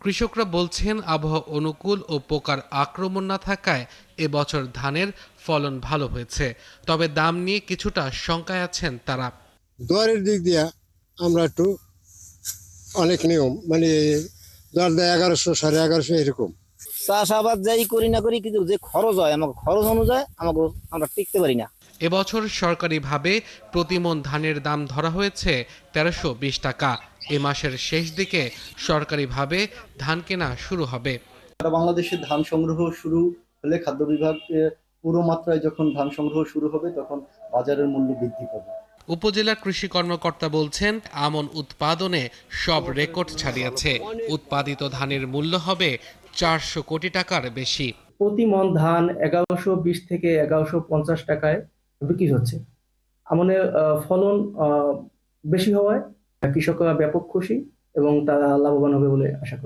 কৃষকরা বলছেন আবহাওয়া অনুকূল ও পোকার আক্রমণ না থাকায় এবছর ধানের ফলন ভালো হয়েছে। তবে দাম নিয়ে কিছুটা শঙ্কায় আছেন তারা। দরের দিক দিয়ে আমরা একটু অনেক নিয়ম মানে দর দেয় 1100 1150 এরকম। চাষাবাদ যাই করি না করি, কিন্তু যে খরচ হয় আমাকে খরচ অনুযায়ী আমরা টিকতে পারি না। এবছর সরকারিভাবে প্রতিমণ ধানের দাম ধরা হয়েছে 1320 টাকা। এ মাসের শেষ দিকে সরকারিভাবে ধান কেনা শুরু হবে। সারা বাংলাদেশে ধান সংগ্রহ শুরু হলে খাদ্য বিভাগ পুরো মাত্রায় যখন ধান সংগ্রহ শুরু হবে তখন বাজারের মূল্য বৃদ্ধি পাবে। উপজেলা কৃষি কর্মকর্তা বলছেন আমন উৎপাদনে সব রেকর্ড ছাড়িয়েছে। উৎপাদিত ধানের মূল্য হবে 400 কোটি টাকার বেশি। প্রতি মণ ধান 1120 থেকে 1150 টাকায় বিক্রি হচ্ছে। আমনের ফলন বেশি হওয়ায় কৃষকরা ব্যাপক খুশি এবং তারা লাভবান হবে বলে আশা করি।